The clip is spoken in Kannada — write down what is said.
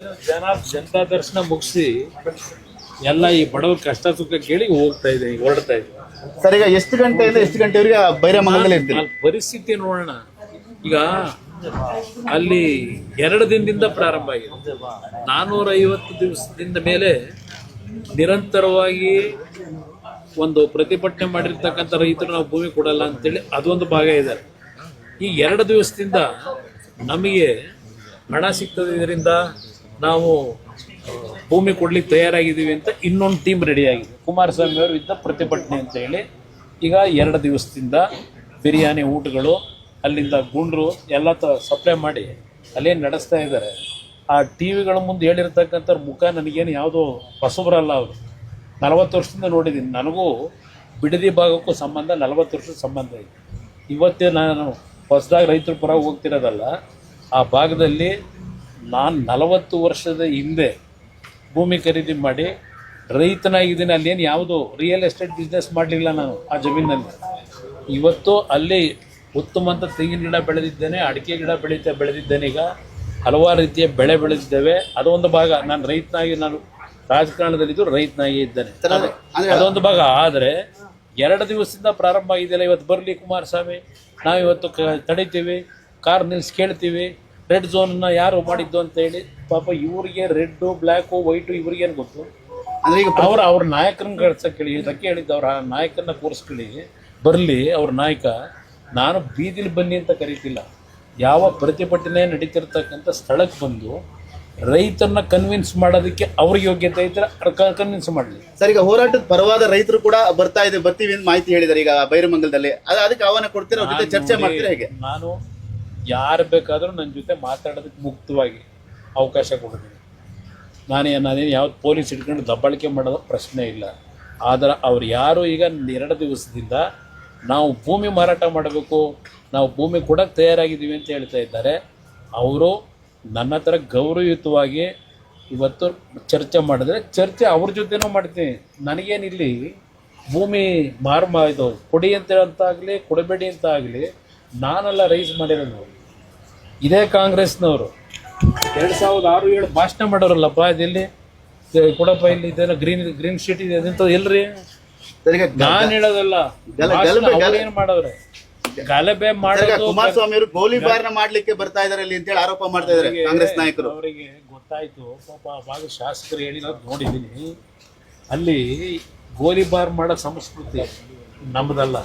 ಜನತಾ ದರ್ಶನ ಮುಗಿಸಿ ಎಲ್ಲ ಈ ಬಡವ್ರ ಕಷ್ಟ ಸುಖ ಕೇಳಿ ಹೋಗ್ತಾ ಇದೆ, ಹೊರಡ್ತಾ ಇದೆ. ಸರ್, ಈಗ ಎಷ್ಟು ಗಂಟೆಯಿಂದ ಎಷ್ಟು ಗಂಟೆವರೆಗೆ ಬೈರಮಂಗಲದಲ್ಲಿ ಇರ್ತೀರಿ? ಪರಿಸ್ಥಿತಿ ನೋಡೋಣ. ಈಗ ಅಲ್ಲಿ 2 ದಿನದಿಂದ ಪ್ರಾರಂಭ ಆಗಿದೆ. 450 ದಿವಸದಿಂದ ಮೇಲೆ ನಿರಂತರವಾಗಿ ಒಂದು ಪ್ರತಿಭಟನೆ ಮಾಡಿರ್ತಕ್ಕಂಥ ರೈತರು ನಾವು ಭೂಮಿ ಕೊಡಲ್ಲ ಅಂತೇಳಿ ಅದೊಂದು ಭಾಗ ಇದೆ. ಈ 2 ದಿವಸದಿಂದ ನಮಗೆ ಹಣ ಸಿಗ್ತದೆ, ಇದರಿಂದ ನಾವು ಭೂಮಿ ಕೊಡ್ಲಿಕ್ಕೆ ತಯಾರಾಗಿದ್ದೀವಿ ಅಂತ ಇನ್ನೊಂದು ಟೀಮ್ ರೆಡಿ ಆಗಿದೆ. ಕುಮಾರಸ್ವಾಮಿ ಅವರು ಇದ್ದ ಪ್ರತಿಭಟನೆ ಅಂತ ಹೇಳಿ ಈಗ 2 ದಿವಸದಿಂದ ಬಿರಿಯಾನಿ ಊಟಗಳು ಅಲ್ಲಿಂದ ಗುಂಡ್ರು ಎಲ್ಲ ಸಪ್ಲೈ ಮಾಡಿ ಅಲ್ಲೇನು ನಡೆಸ್ತಾ ಇದ್ದಾರೆ. ಆ ಟಿ ವಿಗಳ ಮುಂದೆ ಹೇಳಿರ್ತಕ್ಕಂಥ ಮುಖ ನನಗೇನು ಯಾವುದೋ ಹೊಸಬರಲ್ಲ. ಅವರು 40 ವರ್ಷದಿಂದ ನೋಡಿದ್ದೀನಿ. ನನಗೂ ಬಿಡದಿ ಭಾಗಕ್ಕೂ ಸಂಬಂಧ 40 ವರ್ಷದ ಸಂಬಂಧ ಇದೆ. ಇವತ್ತೇ ನಾನು ಹೊಸದಾಗಿ ರೈತರ ಪರ ಹೋಗ್ತಿರೋದಲ್ಲ. ಆ ಭಾಗದಲ್ಲಿ ನಾನು 40 ವರ್ಷದ ಹಿಂದೆ ಭೂಮಿ ಖರೀದಿ ಮಾಡಿ ರೈತನಾಗಿದ್ದೀನಿ. ಅಲ್ಲೇನು ಯಾವುದು ರಿಯಲ್ ಎಸ್ಟೇಟ್ ಬಿಸ್ನೆಸ್ ಮಾಡಲಿಲ್ಲ ನಾನು ಆ ಜಮೀನಲ್ಲಿ. ಇವತ್ತು ಅಲ್ಲಿ ಉತ್ತಮ ಅಂತ ತೆಂಗಿನ ಗಿಡ ಬೆಳೆದಿದ್ದೇನೆ, ಅಡಿಕೆ ಗಿಡ ಬೆಳೆದಿದ್ದೇನೆ. ಈಗ ಹಲವಾರು ರೀತಿಯ ಬೆಳೆ ಬೆಳೆದಿದ್ದೇವೆ. ಅದೊಂದು ಭಾಗ. ನಾನು ರೈತನಾಗಿ, ನಾನು ರಾಜಕಾರಣದಲ್ಲಿದ್ದು ರೈತನಾಗಿ ಇದ್ದೇನೆ, ಅದೊಂದು ಭಾಗ. ಆದರೆ 2 ದಿವಸದಿಂದ ಪ್ರಾರಂಭ ಆಗಿದೆಯಲ್ಲ, ಇವತ್ತು ಬರಲಿ ಕುಮಾರಸ್ವಾಮಿ, ನಾವಿವತ್ತು ತಡಿತೀವಿ, ಕಾರ್ ನಿಲ್ಸಿ ಕೇಳ್ತೀವಿ, ರೆಡ್ ಝೋನ್ನ ಯಾರು ಮಾಡಿದ್ದು ಅಂತ ಹೇಳಿ. ಪಾಪ ಇವ್ರಿಗೆ ರೆಡ್ಡು ಬ್ಲ್ಯಾಕು ವೈಟು ಇವ್ರಿಗೇನು ಗೊತ್ತು? ಅಂದರೆ ಈಗ ಅವ್ರ ನಾಯಕರನ್ನ ಕಳ್ಸಕ್ಕೇಳಿ, ಇದಕ್ಕೆ ಹೇಳಿದ್ದು ಅವ್ರ ನಾಯಕರನ್ನ ಕೂರಿಸ್ಕೊಳ್ಳಿ, ಬರಲಿ ಅವ್ರ ನಾಯಕ. ನಾನು ಬೀದಿಲಿ ಬನ್ನಿ ಅಂತ ಕರೀತಿಲ್ಲ. ಯಾವ ಪ್ರತಿಭಟನೆ ನಡೀತಿರ್ತಕ್ಕಂಥ ಸ್ಥಳಕ್ಕೆ ಬಂದು ರೈತರನ್ನ ಕನ್ವಿನ್ಸ್ ಮಾಡೋದಕ್ಕೆ ಅವ್ರಿಗೆ ಯೋಗ್ಯತೆ ಇದ್ರೆ ಕನ್ವಿನ್ಸ್ ಮಾಡಲಿ. ಸರ್, ಈಗ ಹೋರಾಟದ ಪರವಾದ ರೈತರು ಕೂಡ ಬರ್ತೀವಿ ಅಂತ ಮಾಹಿತಿ ಹೇಳಿದ್ದಾರೆ ಈಗ ಬೈರಮಂಗಲದಲ್ಲಿ. ಅದಕ್ಕೆ ಆಹ್ವಾನ ಕೊಡ್ತೀರಾ, ಅವ್ರ ಜೊತೆ ಚರ್ಚೆ ಮಾಡ್ತೀರಾ ಹೇಗೆ? ನಾನು ಯಾರು ಬೇಕಾದರೂ ನನ್ನ ಜೊತೆ ಮಾತಾಡೋದಕ್ಕೆ ಮುಕ್ತವಾಗಿ ಅವಕಾಶ ಕೊಡ್ತೀನಿ. ನಾನೇನು ಯಾವ್ದು ಪೊಲೀಸ್ ಇಟ್ಕೊಂಡು ದಬ್ಬಾಳಿಕೆ ಮಾಡೋದು ಪ್ರಶ್ನೆ ಇಲ್ಲ. ಆದರೆ ಅವ್ರು ಯಾರು ಈಗ 2 ದಿವಸದಿಂದ ನಾವು ಭೂಮಿ ಮಾರಾಟ ಮಾಡಬೇಕು, ನಾವು ಭೂಮಿ ಕೊಡೋಕ್ಕೆ ತಯಾರಾಗಿದ್ದೀವಿ ಅಂತ ಹೇಳ್ತಾ ಇದ್ದಾರೆ. ಅವರು ನನ್ನ ಹತ್ರ ಗೌರವಯುತವಾಗಿ ಇವತ್ತು ಚರ್ಚೆ ಮಾಡಿದ್ರೆ ಚರ್ಚೆ ಅವ್ರ ಜೊತೆನೂ ಮಾಡ್ತೀನಿ. ನನಗೇನಿಲ್ಲಿ ಭೂಮಿ ಇದು ಕೊಡಿ ಅಂತ ಆಗಲಿ ಕೊಡಬೇಡಿ ಅಂತ ಆಗಲಿ ನಾನೆಲ್ಲ ರೈಸ್ ಮಾಡಿರೋದು. ಇದೇ ಕಾಂಗ್ರೆಸ್ನವರು 2006-7 ಭಾಷಣ ಮಾಡೋರಲ್ಲಪ್ಪ. ಇದೆಲ್ಲಿ ಕೊಡಪ್ಪ, ಇಲ್ಲಿ ಇದೇನೋ ಗ್ರೀನ್ ಶೀಟ್ ಇದೆ ಅದಂತ ಎಲ್ರಿ? ನಾನು ಹೇಳೋದಲ್ಲ, ಏನು ಮಾಡೋದ್ರೆ ಗಲಭೆ ಮಾಡೋದು. ಕುಮಾರಸ್ವಾಮಿ ಅವರು ಗೋಲಿಬಾರ್ನ ಮಾಡ್ಲಿಕ್ಕೆ ಬರ್ತಾ ಇದಾರೆ ಅಲ್ಲಿ ಅಂತೇಳಿ ಆರೋಪ ಮಾಡ್ತಾ ಇದ್ದಾರೆ ಕಾಂಗ್ರೆಸ್ ನಾಯಕರು. ಅವರಿಗೆ ಗೊತ್ತಾಯ್ತು ಪಾಪ. ಆ ಭಾಗ ಶಾಸಕರು ಹೇಳಿ ನಾನು ನೋಡಿದ್ದೀನಿ. ಅಲ್ಲಿ ಗೋಲಿಬಾರ್ ಮಾಡೋ ಸಂಸ್ಕೃತಿ ನಮ್ಮದಲ್ಲ.